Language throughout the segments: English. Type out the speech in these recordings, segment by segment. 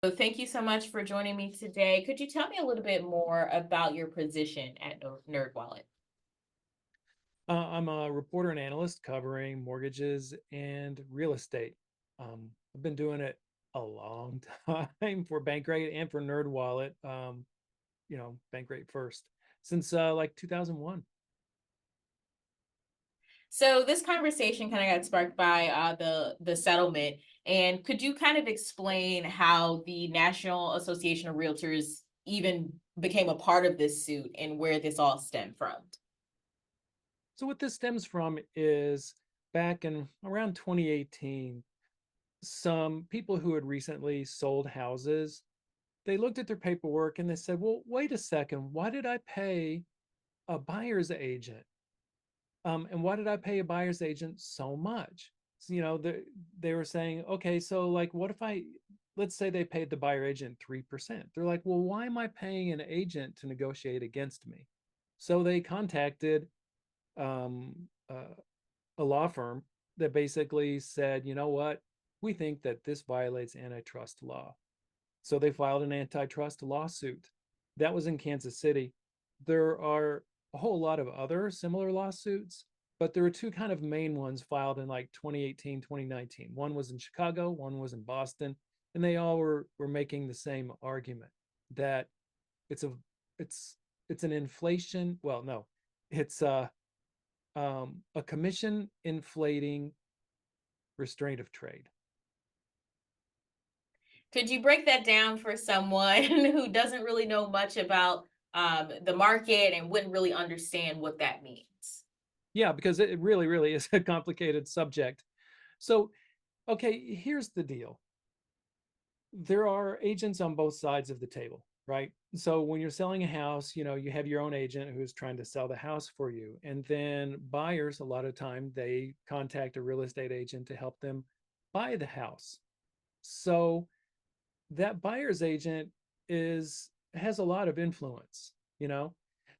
So thank you so much for joining me today. Could you tell me a little bit more about your position at NerdWallet? I'm a reporter and analyst covering mortgages and real estate. I've been doing it a long time for Bankrate and for NerdWallet. Bankrate first since like 2001. So this conversation kind of got sparked by the settlement, and could you kind of explain how the National Association of Realtors even became a part of this suit and where this all stemmed from? So what this stems from is back in around 2018, some people who had recently sold houses, they looked at their paperwork and they said, "Well, wait a second, why did I pay a buyer's agent?" And why did I pay a buyer's agent so much? So, they were saying, okay, so like, what if let's say they paid the buyer agent 3%. They're like, well, why am I paying an agent to negotiate against me? So they contacted um, uh, a law firm that basically said, you know what? We think that this violates antitrust law. So they filed an antitrust lawsuit. That was in Kansas City. There are a whole lot of other similar lawsuits, but there were two kind of main ones filed in like 2018, 2019. One was in Chicago, one was in Boston, and they all were making the same argument that it's a it's it's an inflation. Well, no, it's a commission inflating restraint of trade. Could you break that down for someone who doesn't really know much about the market and wouldn't really understand what that means? Yeah, because it really, really is a complicated subject. So, okay, here's the deal. There are agents on both sides of the table, right? So when you're selling a house, you have your own agent who's trying to sell the house for you. And then buyers, a lot of time, they contact a real estate agent to help them buy the house. So that buyer's agent is has a lot of influence, you know.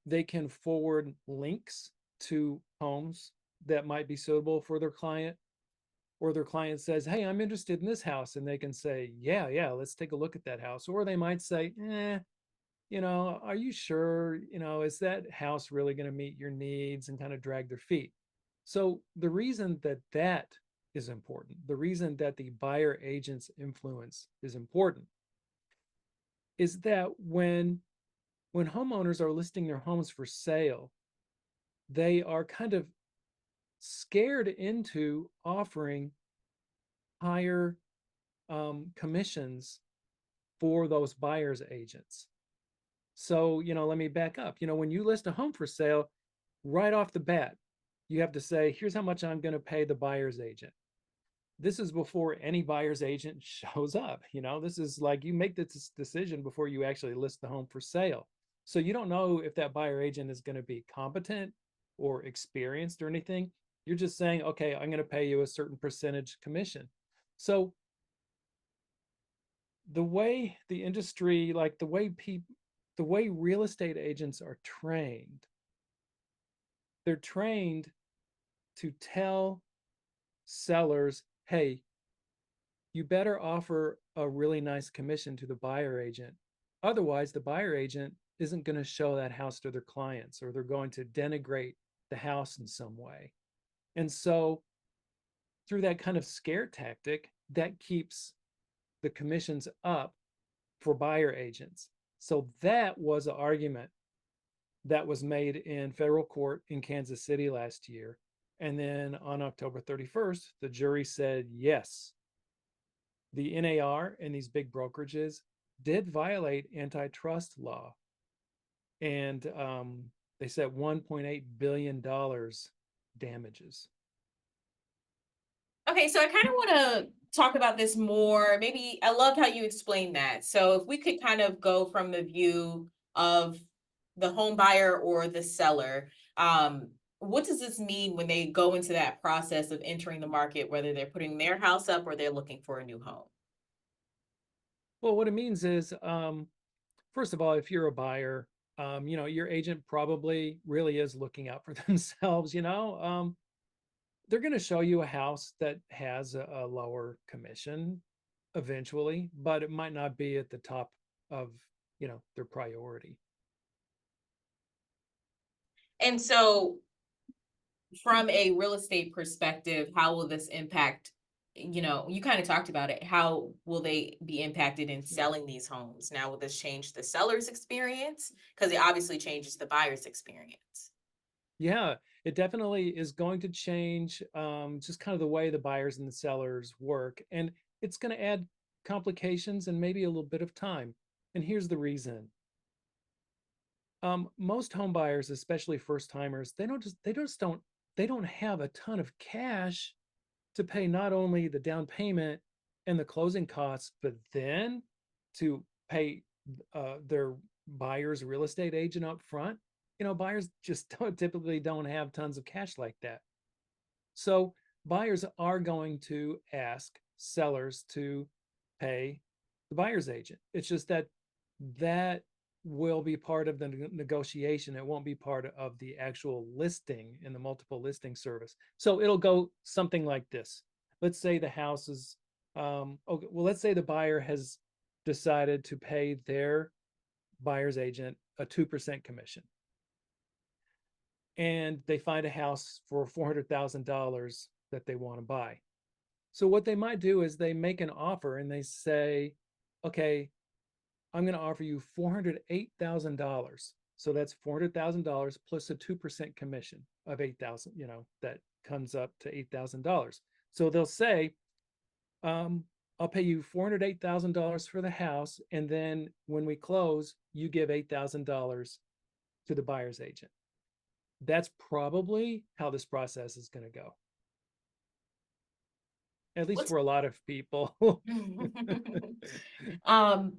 They can forward links to homes that might be suitable for their client, or their client says, "Hey, I'm interested in this house," and they can say, "Yeah, yeah, let's take a look at that house." Or they might say, "Are you sure? Is that house really going to meet your needs?" and kind of drag their feet. So the reason that is important, the reason that the buyer agent's influence is important, is that when homeowners are listing their homes for sale, they are kind of scared into offering higher commissions for those buyers agents. So, let me back up. When you list a home for sale, right off the bat, you have to say, here's how much I'm going to pay the buyer's agent. This is before any buyer's agent shows up. This is like you make this decision before you actually list the home for sale. So you don't know if that buyer agent is going to be competent or experienced or anything. You're just saying, okay, I'm going to pay you a certain percentage commission. So the way the industry, like the way real estate agents are trained, they're trained to tell sellers, hey, you better offer a really nice commission to the buyer agent. Otherwise, the buyer agent isn't going to show that house to their clients, or they're going to denigrate the house in some way. And so, through that kind of scare tactic, that keeps the commissions up for buyer agents. So, that was an argument that was made in federal court in Kansas City last year. And then on October 31st, the jury said yes, the NAR and these big brokerages did violate antitrust law. And they said $1.8 billion damages. Okay, so I kind of want to talk about this more. Maybe I loved how you explained that. So if we could kind of go from the view of the home buyer or the seller, what does this mean when they go into that process of entering the market, whether they're putting their house up or they're looking for a new home? Well, what it means is, first of all, if you're a buyer, your agent probably really is looking out for themselves. They're going to show you a house that has a lower commission. eventually, but it might not be at the top of, their priority. And so from a real estate perspective, how will this impact, you kind of talked about it. How will they be impacted in Yeah. selling these homes? Now, will this change the seller's experience? Because it obviously changes the buyer's experience. Yeah, it definitely is going to change just kind of the way the buyers and the sellers work. And it's going to add complications and maybe a little bit of time. And here's the reason. Most home buyers, especially first timers, they don't have a ton of cash to pay not only the down payment and the closing costs, but then to pay their buyer's real estate agent up front. Buyers just typically don't have tons of cash like that. So buyers are going to ask sellers to pay the buyer's agent. It's just that will be part of the negotiation. It won't be part of the actual listing in the multiple listing service. So it'll go something like this. Let's say the house is, okay, well, let's say the buyer has decided to pay their buyer's agent a 2% commission, and they find a house for $400,000 that they want to buy. So what they might do is they make an offer and they say, okay, I'm going to offer you $408,000. So that's $400,000 plus a 2% commission of 8,000, that comes up to $8,000. So they'll say, I'll pay you $408,000 for the house. And then when we close, you give $8,000 to the buyer's agent. That's probably how this process is going to go, at least What's for a lot of people.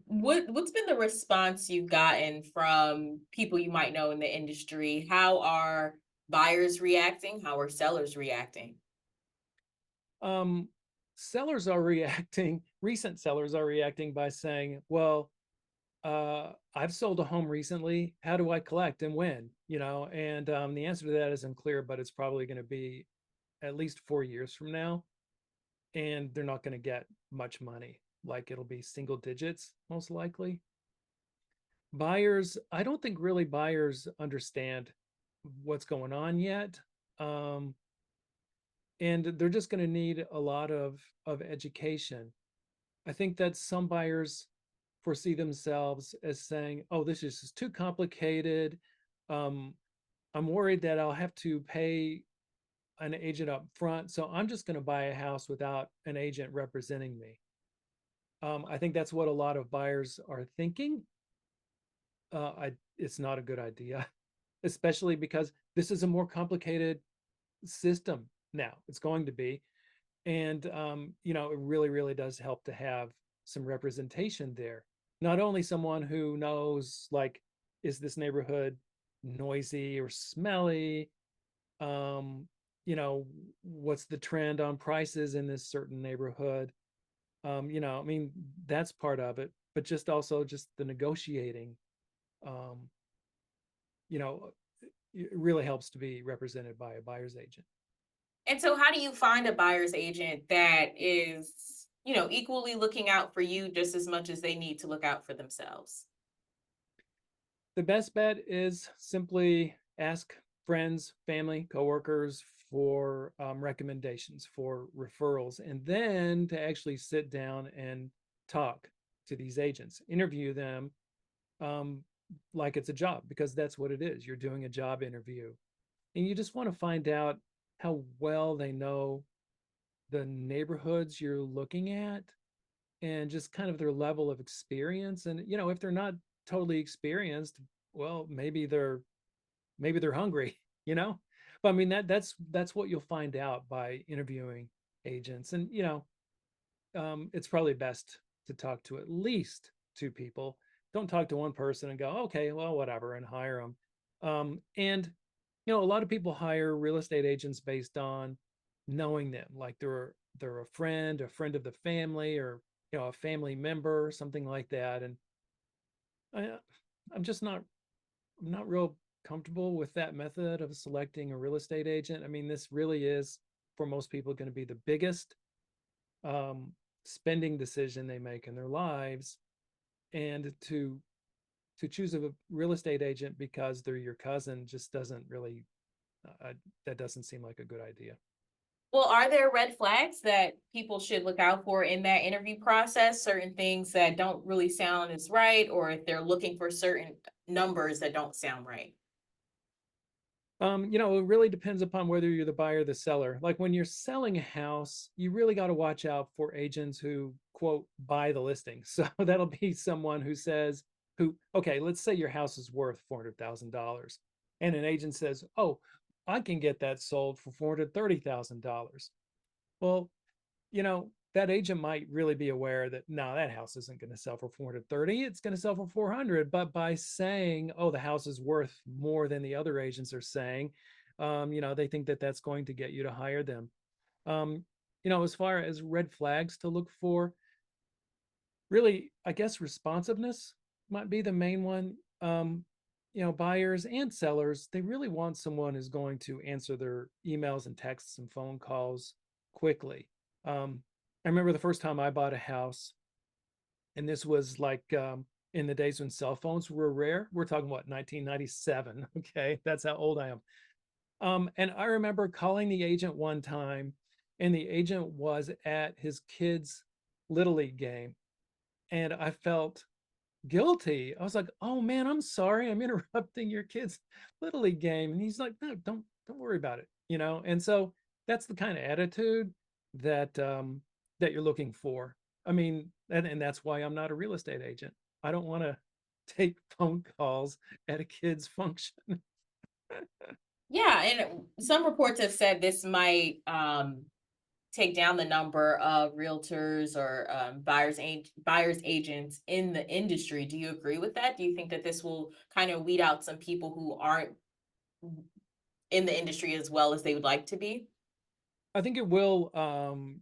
what's been the response you've gotten from people you might know in the industry? How are buyers reacting? How are sellers reacting? um, Sellers are reacting, recent sellers are reacting by saying, well, I've sold a home recently. How do I collect and when? And the answer to that is unclear, but it's probably going to be at least 4 years from now. And they're not going to get much money. Like it'll be single digits, most likely. Buyers, I don't think really buyers understand what's going on yet. Um, and they're just going to need a lot of education. I think that some buyers foresee themselves as saying, "Oh, this is just too complicated. Um, I'm worried that I'll have to pay an agent up front, so I'm just going to buy a house without an agent representing me." I think that's what a lot of buyers are thinking. It's not a good idea, especially because this is a more complicated system now. It's going to be, and it really, really does help to have some representation there. Not only someone who knows, like, is this neighborhood noisy or smelly? Um, what's the trend on prices in this certain neighborhood? I mean, that's part of it, but just also just the negotiating, um, you know, it really helps to be represented by a buyer's agent. And so how do you find a buyer's agent that is, equally looking out for you just as much as they need to look out for themselves? The best bet is simply ask friends, family, coworkers for recommendations, for referrals, and then to actually sit down and talk to these agents, interview them um, like it's a job, because that's what it is. You're doing a job interview, and you just want to find out how well they know the neighborhoods you're looking at, and just kind of their level of experience. And if they're not totally experienced, well, maybe they're hungry, you know. But I mean, that's what you'll find out by interviewing agents. And it's probably best to talk to at least two people. Don't talk to one person and go, okay, well, whatever, and hire them. And a lot of people hire real estate agents based on knowing them, like they're a friend of the family, or a family member, something like that. And I, I'm just not real comfortable with that method of selecting a real estate agent. I mean, this really is, for most people, going to be the biggest spending decision they make in their lives, and to choose a real estate agent because they're your cousin just doesn't really that doesn't seem like a good idea. Well, are there red flags that people should look out for in that interview process? Certain things that don't really sound as right, or if they're looking for certain numbers that don't sound right? It really depends upon whether you're the buyer or the seller. Like when you're selling a house, you really got to watch out for agents who quote buy the listing. So that'll be someone who says, okay, let's say your house is worth $400,000, and an agent says, oh, I can get that sold for $430,000. Well, that agent might really be aware that no, that house isn't going to sell for 430, it's going to sell for 400. But by saying, oh, the house is worth more than the other agents are saying, they think that that's going to get you to hire them. As far as red flags to look for, really, I guess responsiveness might be the main one. Buyers and sellers, they really want someone who's going to answer their emails and texts and phone calls quickly. I remember the first time I bought a house, and this was like in the days when cell phones were rare. We're talking what, 1997. Okay, that's how old I am. And I remember calling the agent one time, and the agent was at his kid's little league game, and I felt guilty. I was like, "Oh man, I'm sorry. I'm interrupting your kid's little league game." And he's like, "No, don't worry about it." And so that's the kind of attitude that you're looking for. I mean, and that's why I'm not a real estate agent. I don't want to take phone calls at a kid's function. Yeah, and some reports have said this might take down the number of realtors or buyers agents in the industry. Do you agree with that? Do you think that this will kind of weed out some people who aren't in the industry as well as they would like to be? I think it will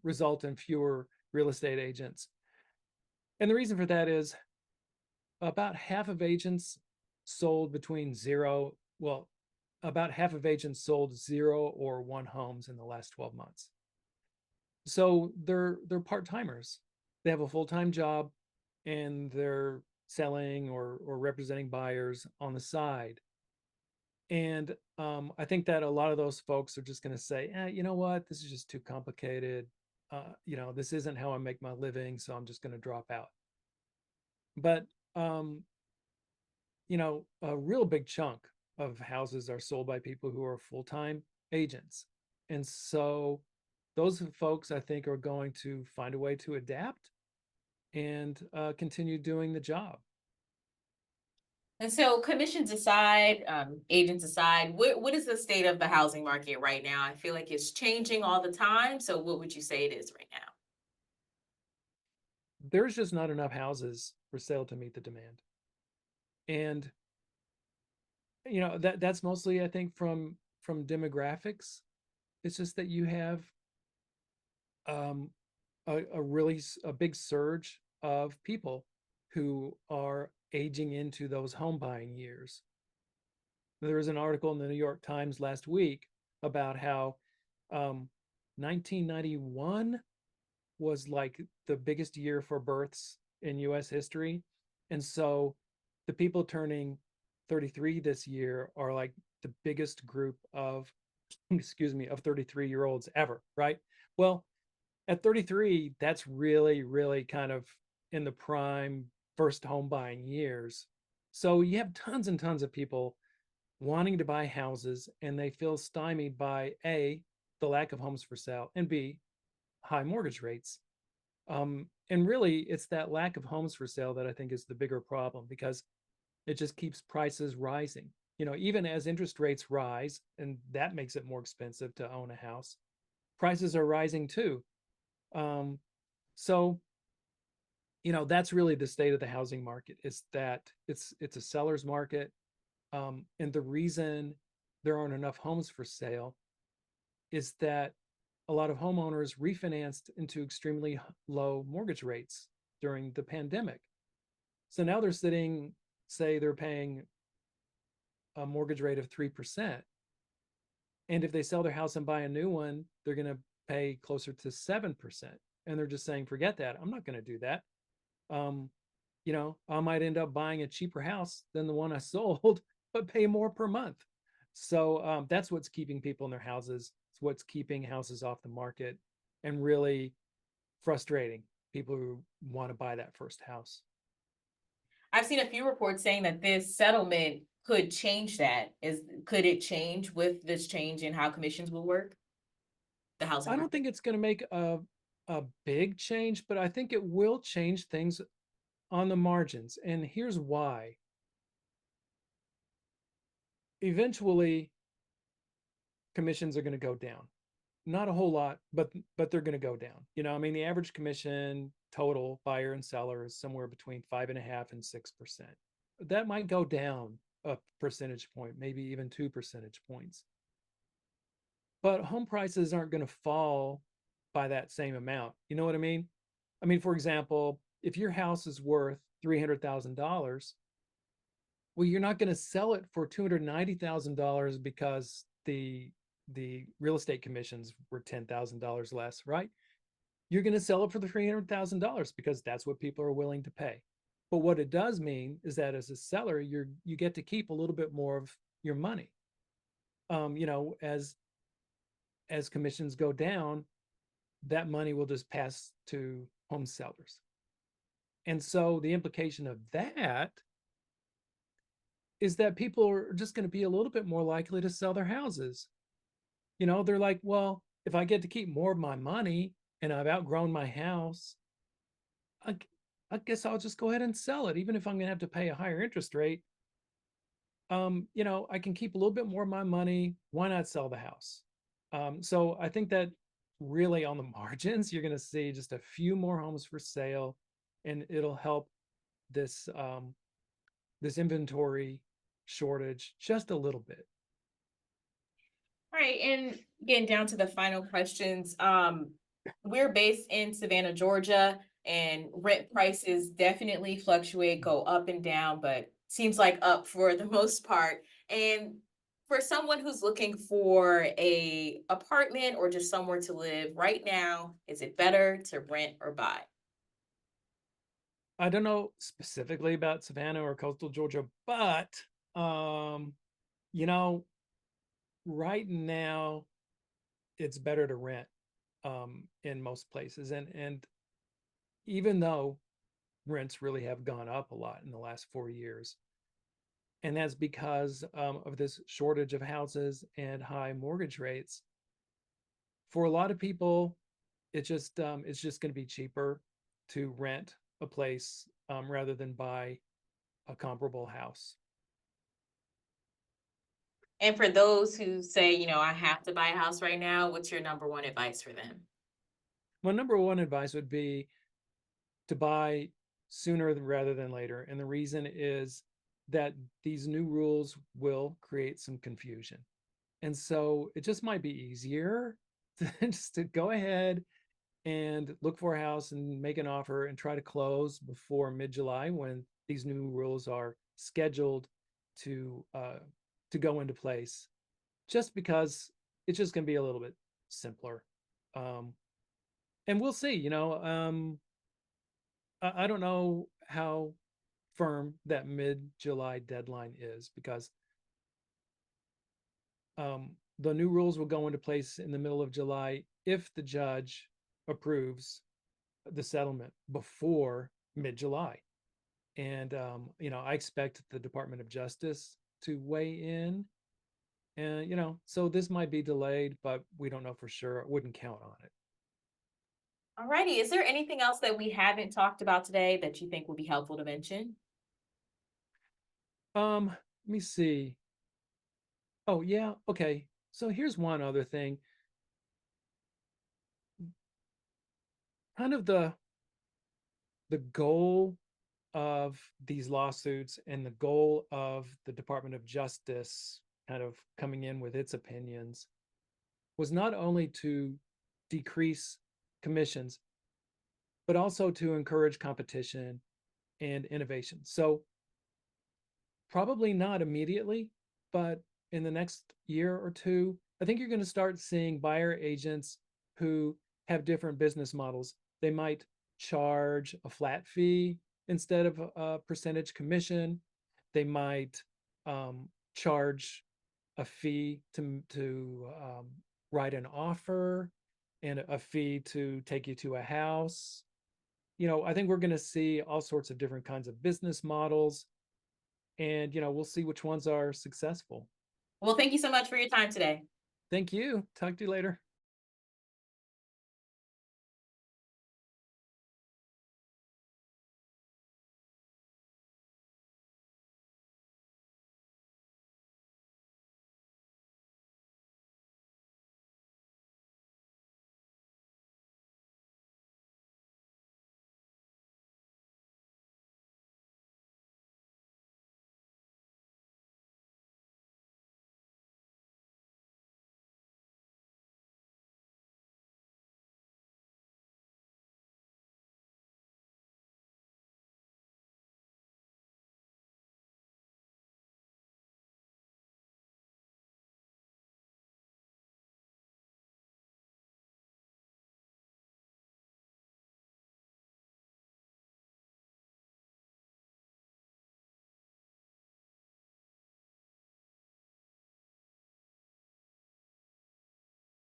result in fewer real estate agents. And the reason for that is about half of agents sold between zero, well, about half of agents sold zero or one homes in the last 12 months. So they're part-timers. They have a full-time job and they're selling or representing buyers on the side. And I think that a lot of those folks are just going to say, you know what, this is just too complicated. This isn't how I make my living, so I'm just going to drop out. But um, a real big chunk of houses are sold by people who are full-time agents. And so those folks, I think, are going to find a way to adapt and continue doing the job. And so, commissions aside, agents aside, what is the state of the housing market right now? I feel like it's changing all the time. So, what would you say it is right now? There's just not enough houses for sale to meet the demand. And that's mostly, I think, from demographics. It's just that you have um, a big surge of people who are aging into those home buying years. There was an article in the New York Times last week about how 1991 was like the biggest year for births in US history. And so the people turning 33 this year are like the biggest group of, excuse me, of 33-year-olds ever, right? Well, at 33, that's really, really kind of in the prime first home buying years. So you have tons and tons of people wanting to buy houses, and they feel stymied by A, the lack of homes for sale, and B, high mortgage rates. And really, it's that lack of homes for sale that I think is the bigger problem, because it just keeps prices rising. Even as interest rates rise, and that makes it more expensive to own a house, prices are rising too. Um, so, that's really the state of the housing market, is that it's a seller's market. And the reason there aren't enough homes for sale is that a lot of homeowners refinanced into extremely low mortgage rates during the pandemic. So now they're sitting, say they're paying a mortgage rate of 3%. And if they sell their house and buy a new one, they're going to pay closer to 7%. and they're just saying, forget that. I'm not going to do that. Um, I might end up buying a cheaper house than the one I sold, but pay more per month. So that's what's keeping people in their houses. It's what's keeping houses off the market and really frustrating people who want to buy that first house. I've seen a few reports saying that this settlement could change that. Could it change with this change in how commissions will work? The housing I don't market. think it's going to make a big change, but I think it will change things on the margins. And here's why. Eventually, commissions are going to go down. Not a whole lot, but they're going to go down. I mean, the average commission total buyer and seller is somewhere between 5.5% and 6%. That might go down a percentage point, maybe even 2 percentage points. But home prices aren't going to fall by that same amount. You know what I mean? I mean, for example, if your house is worth $300,000, well, you're not going to sell it for $290,000 because the real estate commissions were $10,000 less, right? You're going to sell it for the $300,000 because that's what people are willing to pay. But what it does mean is that as a seller, you get to keep a little bit more of your money. As commissions go down, that money will just pass to home sellers. And so the implication of that is that people are just going to be a little bit more likely to sell their houses. They're like, well, if I get to keep more of my money and I've outgrown my house, I, I guess I'll just go ahead and sell it, even if I'm going to have to pay a higher interest rate. I can keep a little bit more of my money. Why not sell the house? So I think that really on the margins, you're going to see just a few more homes for sale, and it'll help this inventory shortage just a little bit. All right, and getting down to the final questions. We're based in Savannah, Georgia, and rent prices definitely fluctuate, go up and down, but seems like up for the most part. And for someone who's looking for a apartment or just somewhere to live right now, is it better to rent or buy? I don't know specifically about Savannah or coastal Georgia, but um, you know, right now it's better to rent in most places, and even though rents really have gone up a lot in the last 4 years, and that's because of this shortage of houses and high mortgage rates. For a lot of people, it's just going to be cheaper to rent a place rather than buy a comparable house. And for those who say, I have to buy a house right now, what's your number one advice for them? My number one advice would be to buy sooner rather than later. And the reason is that these new rules will create some confusion. And so it just might be easier to just to go ahead and look for a house and make an offer and try to close before mid-July when these new rules are scheduled to go into place. Just because it's just going to be a little bit simpler, um, and we'll see. I don't know how firm that mid-July deadline is because the new rules will go into place in the middle of July if the judge approves the settlement before mid-July. And I expect the Department of Justice to weigh in. And so this might be delayed, but we don't know for sure. I wouldn't count on it. Alrighty, is there anything else that we haven't talked about today that you think would be helpful to mention? Let me see. Oh yeah, okay. So here's one other thing. Kind of the goal of these lawsuits and the goal of the Department of Justice kind of coming in with its opinions was not only to decrease commissions, but also to encourage competition and innovation. So probably not immediately, but in the next year or two, I think you're going to start seeing buyer agents who have different business models They might charge a flat fee instead of a percentage commission. They might charge a fee to write an offer and a fee to take you to a house. I think we're going to see all sorts of different kinds of business models, and we'll see which ones are successful. Well, thank you so much for your time today. Thank you. Talk to you later.